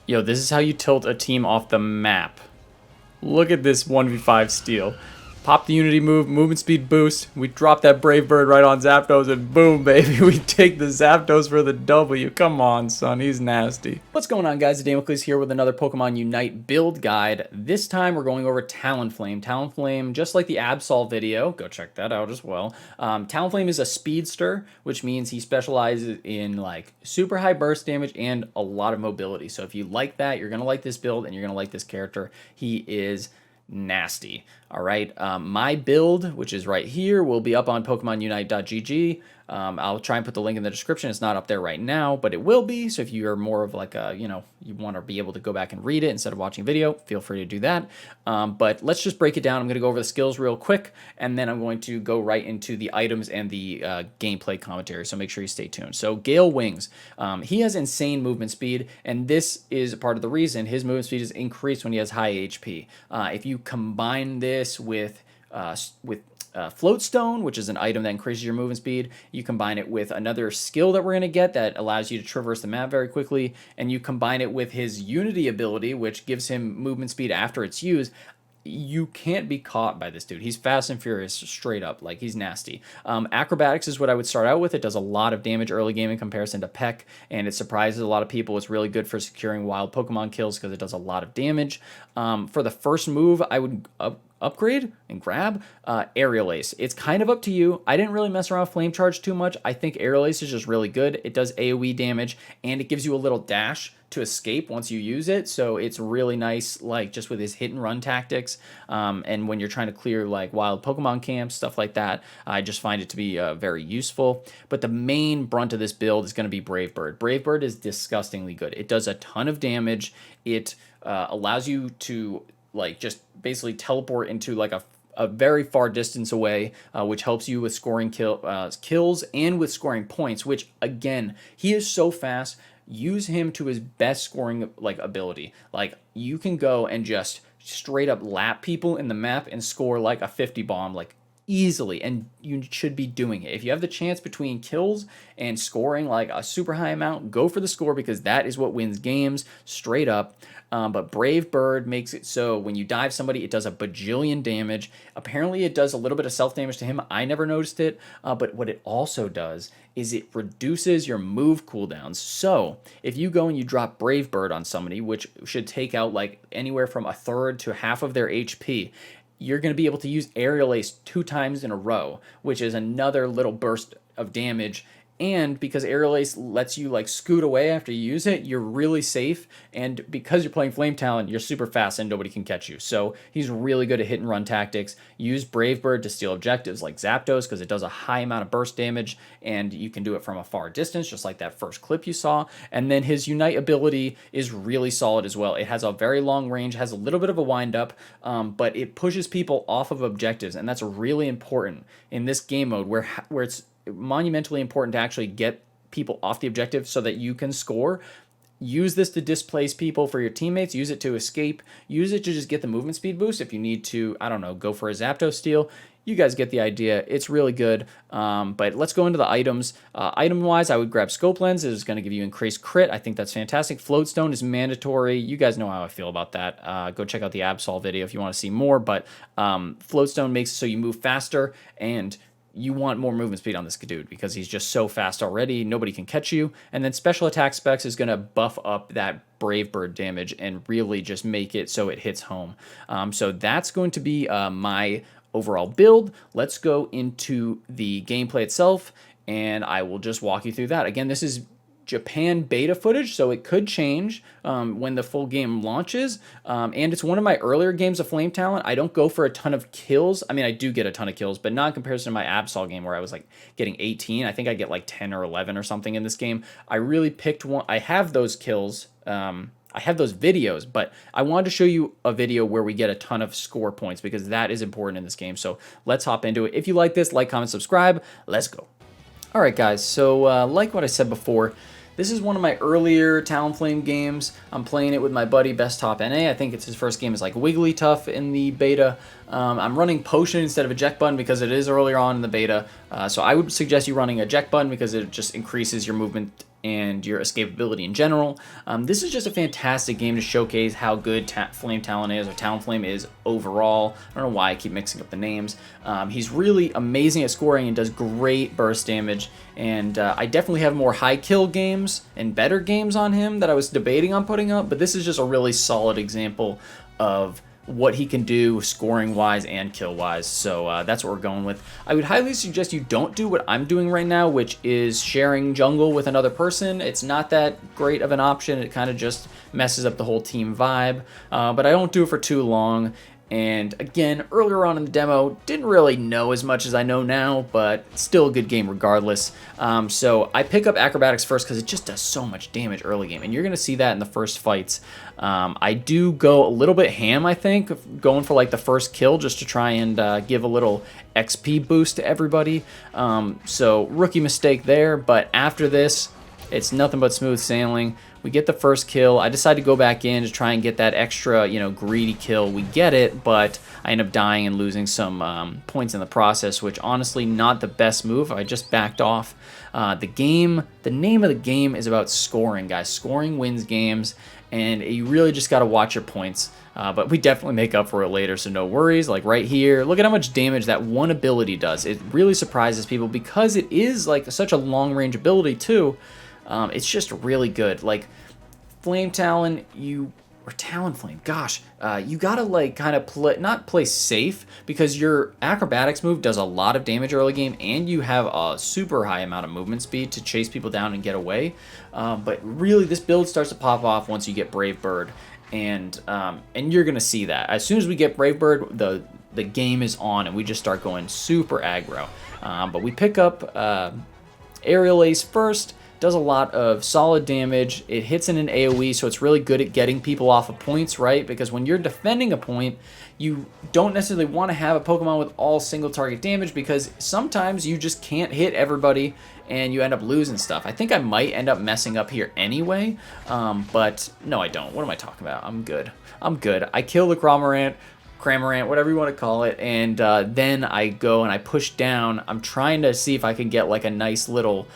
Yo, this is how you tilt a team off the map. Look at this 1v5 steal. Pop the Unity move, movement speed boost. We drop that Brave Bird right on Zapdos, and boom, baby, we take the Zapdos for the W. Come on, son, he's nasty. What's going on, guys? Damocles here with another Pokemon Unite build guide. This time we're going over Talonflame. Talonflame, just like the Absol video, go check that out as well. Talonflame is a speedster, which means he specializes in like super high burst damage and a lot of mobility. So if you like that, you're gonna like this build and you're gonna like this character. He is nasty. All right, my build, which is right here, will be up on PokemonUnite.gg. I'll try and put the link in the description. It's not up there right now, but it will be. So if you're more of like a, you want to be able to go back and read it instead of watching video, feel free to do that. But let's just break it down. I'm going to go over the skills real quick, and then I'm going to go right into the items and the gameplay commentary. So make sure you stay tuned. So Gale Wings, he has insane movement speed, and this is part of the reason his movement speed is increased when he has high HP. If you combine this with Floatstone, which is an item that increases your movement speed. You combine it with another skill that we're going to get that allows you to traverse the map very quickly, and you combine it with his Unity ability, which gives him movement speed after it's used. You can't be caught by this dude. He's fast and furious, straight up. Like, he's nasty. Acrobatics is what I would start out with. It does a lot of damage early game in comparison to Peck, and it surprises a lot of people. It's really good for securing wild Pokemon kills because it does a lot of damage. For the first move, I would upgrade and grab Aerial Ace. It's kind of up to you. I didn't really mess around with Flame Charge too much. I think Aerial Ace is just really good. It does AoE damage, and it gives you a little dash to escape once you use it, so it's really nice, like just with his hit and run tactics, and when you're trying to clear like wild Pokemon camps, stuff like that. I just find it to be very useful. But the main brunt of this build is going to be Brave Bird. Brave Bird is disgustingly good. It does a ton of damage. It allows you to like just basically teleport into like a very far distance away, which helps you with scoring kills and with scoring points, which again, he is so fast. Use him to his best scoring like ability. Like, you can go and just straight up lap people in the map and score like a 50 bomb like easily, and you should be doing it. If you have the chance between kills and scoring like a super high amount, go for the score because that is what wins games straight up. But Brave Bird makes it so when you dive somebody, it does a bajillion damage. Apparently it does a little bit of self damage to him. I never noticed it, but what it also does is it reduces your move cooldowns. So if you go and you drop Brave Bird on somebody, which should take out like anywhere from a third to half of their HP, you're going to be able to use Aerial Ace 2 times in a row, which is another little burst of damage. And because Aerial Ace lets you like scoot away after you use it, you're really safe. And because you're playing Flame Talon, you're super fast and nobody can catch you. So he's really good at hit and run tactics. Use Brave Bird to steal objectives like Zapdos because it does a high amount of burst damage, and you can do it from a far distance, just like that first clip you saw. And then his Unite ability is really solid as well. It has a very long range, has a little bit of a wind up, but it pushes people off of objectives, and that's really important in this game mode where it's monumentally important to actually get people off the objective so that you can score. Use this to displace people for your teammates. Use it to escape. Use it to just get the movement speed boost if you need to, I don't know, go for a Zapdos steal. You guys get the idea. It's really good. But let's go into the items. Item-wise, I would grab Scope Lens. It is going to give you increased crit. I think that's fantastic. Floatstone is mandatory. You guys know how I feel about that. Go check out the Absol video if you want to see more. But Floatstone makes it so you move faster, and you want more movement speed on this dude because he's just so fast already. Nobody can catch you. And then special attack specs is going to buff up that Brave Bird damage and really just make it so it hits home. So that's going to be my overall build. Let's go into the gameplay itself, and I will just walk you through that. Again, this is Japan beta footage, so it could change when the full game launches. And it's one of my earlier games of Flame Talon. I don't go for a ton of kills. I mean, I do get a ton of kills, but not in comparison to my Absol game where I was like getting 18. I think I get like 10 or 11 or something in this game. I really picked one. I have those kills. I have those videos, but I wanted to show you a video where we get a ton of score points because that is important in this game. So let's hop into it. If you like this, like, comment, subscribe. Let's go. All right, guys. So like what I said before, this is one of my earlier Talonflame games. I'm playing it with my buddy Best Top NA. I think it's his first game is like Wigglytuff in the beta. I'm running Potion instead of Eject Button because it is earlier on in the beta. So I would suggest you running Eject Button because it just increases your movement and your escapability in general. This is just a fantastic game to showcase how good Flame Talon is, or Talonflame is overall. I don't know why I keep mixing up the names. He's really amazing at scoring and does great burst damage, and I definitely have more high kill games and better games on him that I was debating on putting up, but this is just a really solid example of what he can do scoring wise and kill wise. So that's what we're going with. I would highly suggest you don't do what I'm doing right now, which is sharing jungle with another person. It's not that great of an option. It kind of just messes up the whole team vibe, but I don't do it for too long. And again, earlier on in the demo, didn't really know as much as I know now, but still a good game regardless. So I pick up Acrobatics first because it just does so much damage early game, and you're going to see that in the first fights. I do go a little bit ham, I think, going for like the first kill just to try and give a little XP boost to everybody. So rookie mistake there, but after this, it's nothing but smooth sailing. We get the first kill. I decide to go back in to try and get that extra, greedy kill. We get it, but I end up dying and losing some points in the process, which honestly not the best move. I just backed off. The name of the game is about scoring, guys. Scoring wins games, and you really just got to watch your points. But we definitely make up for it later, so no worries. Like right here, look at how much damage that one ability does. It really surprises people because it is like such a long-range ability too. It's just really good. Like Flame Talon, or Talonflame, gosh, you gotta like kind of not play safe, because your acrobatics move does a lot of damage early game, and you have a super high amount of movement speed to chase people down and get away. But really, this build starts to pop off once you get Brave Bird, and you're gonna see that as soon as we get Brave Bird, the game is on, and we just start going super aggro. But we pick up Aerial Ace first. Does a lot of solid damage. It hits in an AoE, so it's really good at getting people off of points, right? Because when you're defending a point, you don't necessarily want to have a Pokemon with all single target damage, because sometimes you just can't hit everybody and you end up losing stuff. I think I might end up messing up here anyway, but no, I don't. What am I talking about? I'm good. I kill the Cramorant, whatever you want to call it, and then I go and I push down. I'm trying to see if I can get like a nice little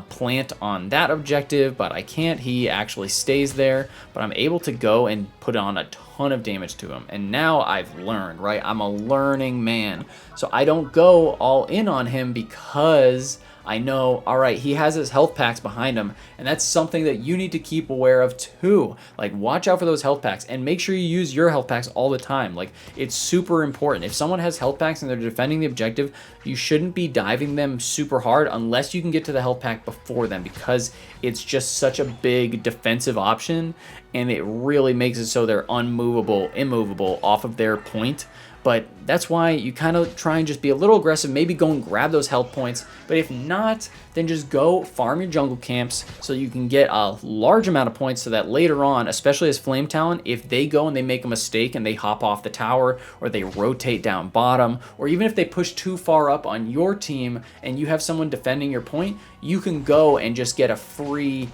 plant on that objective, but I can't. He actually stays there, but I'm able to go and put on a ton of damage to him. And now I've learned, right? I'm a learning man, so I don't go all in on him, because I know, all right, he has his health packs behind him, and that's something that you need to keep aware of too. Like, watch out for those health packs, and make sure you use your health packs all the time. Like, it's super important. If someone has health packs and they're defending the objective, you shouldn't be diving them super hard unless you can get to the health pack before them, because it's just such a big defensive option, and it really makes it so they're immovable off of their point. But that's why you kind of try and just be a little aggressive, maybe go and grab those health points. But if not, then just go farm your jungle camps so you can get a large amount of points, so that later on, especially as Flame Talon, if they go and they make a mistake and they hop off the tower, or they rotate down bottom, or even if they push too far up on your team and you have someone defending your point, you can go and just get a free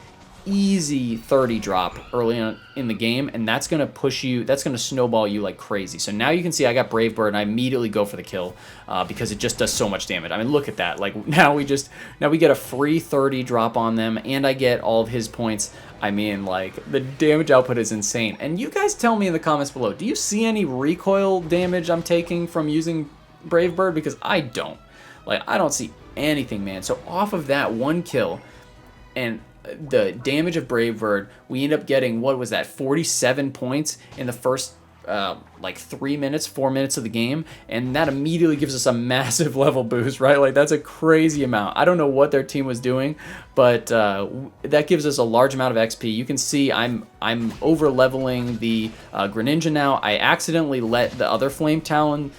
easy 30 drop early on in the game, and that's going to push you, that's going to snowball you like crazy. So now you can see I got Brave Bird, and I immediately go for the kill because it just does so much damage. I mean, look at that. Like, now we get a free 30 drop on them, and I get all of his points. I mean, like, the damage output is insane. And you guys tell me in the comments below, do you see any recoil damage I'm taking from using Brave Bird? Because I don't. Like, I don't see anything, man. So off of that one kill and the damage of Brave Bird, we end up getting, what was that, 47 points in the first like 4 minutes of the game, and that immediately gives us a massive level boost, right? Like, that's a crazy amount. I don't know what their team was doing, but that gives us a large amount of XP. You can see I'm over leveling the Greninja now. I accidentally let the other Flame Talon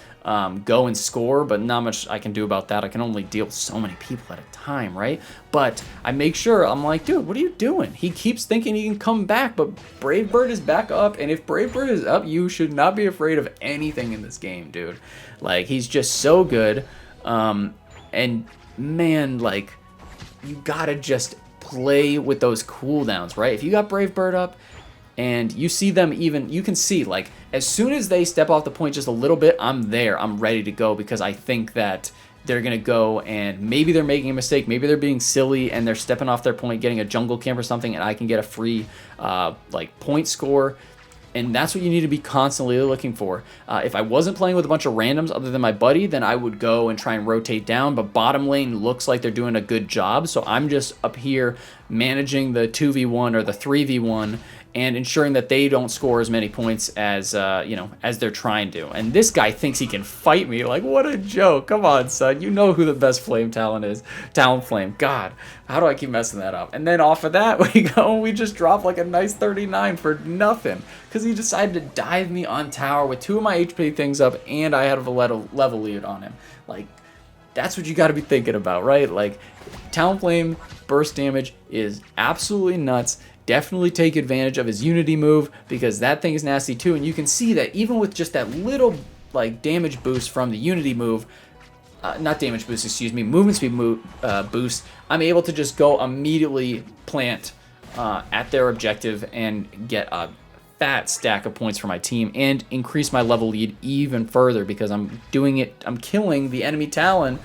go and score, but not much I can do about that. I can only deal with so many people at a time, right? But I make sure, I'm like, dude, what are you doing? He keeps thinking he can come back, but Brave Bird is back up, and if Brave Bird is up, you should not be afraid of anything in this game, dude. Like, he's just so good, and man, like, you gotta just play with those cooldowns, right? If you got Brave Bird up, and you see them, even, you can see, like, as soon as they step off the point just a little bit, I'm there. I'm ready to go, because I think that they're going to go and maybe they're making a mistake. Maybe they're being silly and they're stepping off their point, getting a jungle camp or something, and I can get a free like point score. And that's what you need to be constantly looking for. If I wasn't playing with a bunch of randoms other than my buddy, then I would go and try and rotate down. But bottom lane looks like they're doing a good job. So I'm just up here managing the 2v1 or the 3v1 and ensuring that they don't score as many points as as they're trying to. And this guy thinks he can fight me. Like, what a joke. Come on, son. You know who the best flame talent is. Talonflame. God, how do I keep messing that up? And then off of that, we go and we just drop like a nice 39 for nothing. Because he decided to dive me on tower with 2 of my HP things up, and I had a level lead on him. Like, that's what you got to be thinking about, right? Like, Talonflame burst damage is absolutely nuts. Definitely take advantage of his Unity move, because that thing is nasty too. And you can see that even with just that little like damage boost from the Unity move, not damage boost, excuse me, movement speed boost, I'm able to just go immediately plant at their objective and get a fat stack of points for my team and increase my level lead even further, because I'm killing the enemy Talon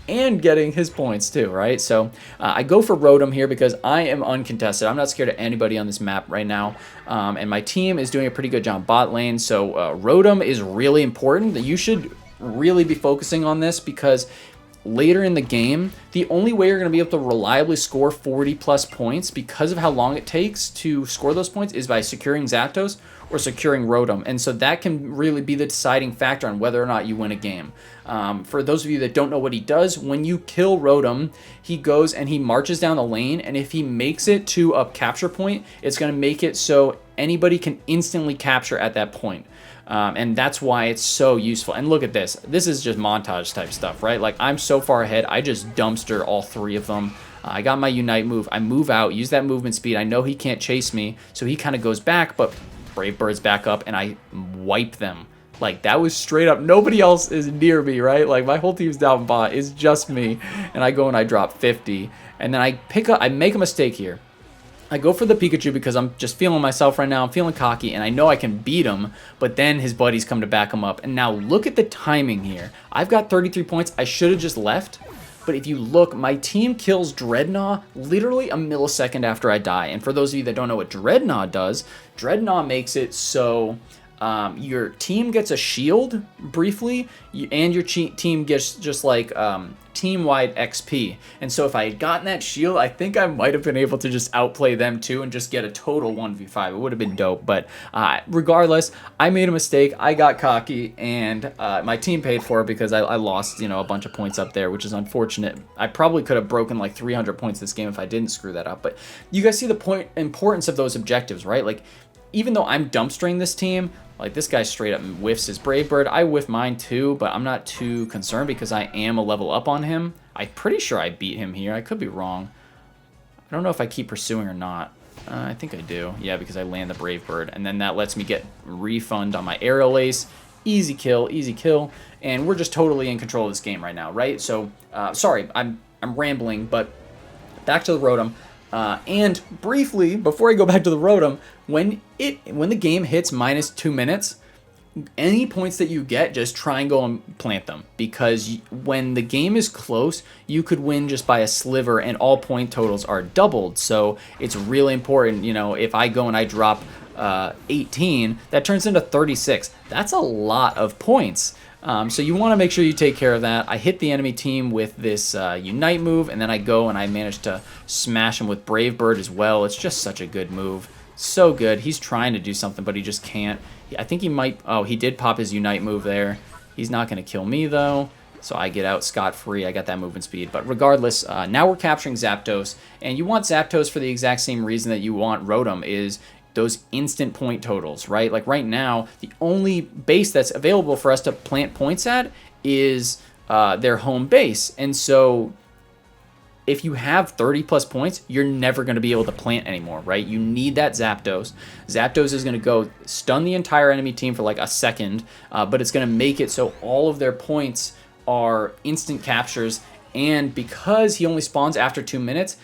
and getting his points too, right? So I go for Rotom here because I am uncontested. I'm not scared of anybody on this map right now. And my team is doing a pretty good job bot lane. So Rotom is really important. You should really be focusing on this, because later in the game, the only way you're going to be able to reliably score 40 plus points because of how long it takes to score those points is by securing Zapdos or securing Rotom. And so that can really be the deciding factor on whether or not you win a game. For those of you that don't know what he does, when you kill Rotom, he goes and he marches down the lane, and if he makes it to a capture point, it's going to make it so anybody can instantly capture at that point. And that's why it's so useful. And look at this. This is just montage type stuff, right? Like, I'm so far ahead, I just dumpster all 3 of them. I got my Unite move. I move out, use that movement speed. I know he can't chase me, so he kind of goes back, but Brave Bird's back up, and I wipe them. Like, that was straight up. Nobody else is near me, right? Like, my whole team's down bot. It's just me. And I go and I drop 50. And then I make a mistake here. I go for the Pikachu because I'm just feeling myself right now. I'm feeling cocky, and I know I can beat him, but then his buddies come to back him up. And now look at the timing here. I've got 33 points. I should have just left. But if you look, my team kills Dreadnought literally a millisecond after I die. And for those of you that don't know what Dreadnought does, Dreadnought makes it so your team gets a shield briefly, and your team gets just like team-wide XP. And so if I had gotten that shield, I think I might have been able to just outplay them too and just get a total 1v5. It would have been dope. But regardless, I made a mistake. I got cocky, and my team paid for it because I lost, a bunch of points up there, which is unfortunate. I probably could have broken like 300 points this game if I didn't screw that up. But you guys see the importance of those objectives, right? Like, even though I'm dumpstering this team, like, this guy straight up whiffs his Brave Bird. I whiff mine too, but I'm not too concerned because I am a level up on him. I'm pretty sure I beat him here. I could be wrong. I don't know if I keep pursuing or not. I think I do. Yeah, because I land the Brave Bird, and then that lets me get refund on my Aerial Ace. Easy kill, and we're just totally in control of this game right now, right? So, sorry, I'm rambling, but back to the Rotom. And briefly, before I go back to the Rotom, when the game hits -2 minutes, any points that you get, just try and go and plant them. Because when the game is close, you could win just by a sliver, and all point totals are doubled. So it's really important, if I go and I drop 18, that turns into 36. That's a lot of points. So you want to make sure you take care of that. I hit the enemy team with this Unite move, and then I go and I manage to smash him with Brave Bird as well. It's just such a good move. So good. He's trying to do something, but he just can't. I think he might... Oh, he did pop his Unite move there. He's not going to kill me, though. So I get out scot-free. I got that movement speed. But regardless, now we're capturing Zapdos. And you want Zapdos for the exact same reason that you want Rotom, is those instant point totals, right? Like right now, the only base that's available for us to plant points at is their home base. And so if you have 30 plus points, you're never going to be able to plant anymore, right? You need that Zapdos. Zapdos is going to go stun the entire enemy team for like a second, but it's going to make it so all of their points are instant captures. And because he only spawns after 2 minutes,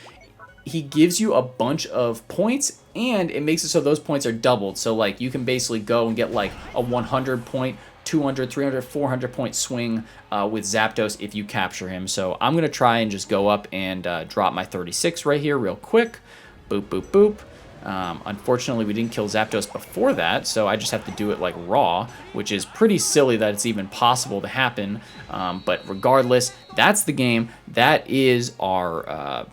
he gives you a bunch of points, and it makes it so those points are doubled. So like you can basically go and get like a 100 point 200, 300, 400 point swing with Zapdos if you capture him. So I'm going to try and just go up and drop my 36 right here real quick. Boop, boop, boop. Unfortunately, we didn't kill Zapdos before that, so I just have to do it like raw, which is pretty silly that it's even possible to happen. But regardless, that's the game. That is our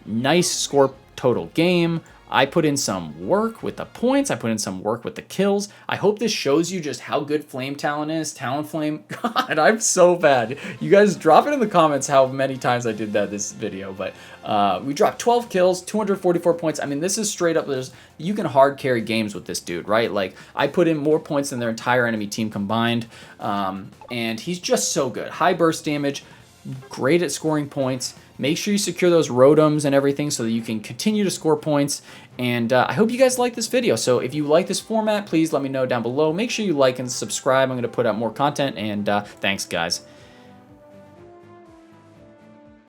nice score total game. I put in some work with the points. I put in some work with the kills. I hope this shows you just how good Flame Talon is. Talonflame, God, I'm so bad. You guys drop it in the comments how many times I did that this video. But we dropped 12 kills, 244 points. I mean, this is straight up. You can hard carry games with this dude, right? Like, I put in more points than their entire enemy team combined. And he's just so good. High burst damage, great at scoring points. Make sure you secure those Rotoms and everything so that you can continue to score points. And I hope you guys like this video. So if you like this format, please let me know down below. Make sure you like and subscribe. I'm going to put out more content. And thanks, guys.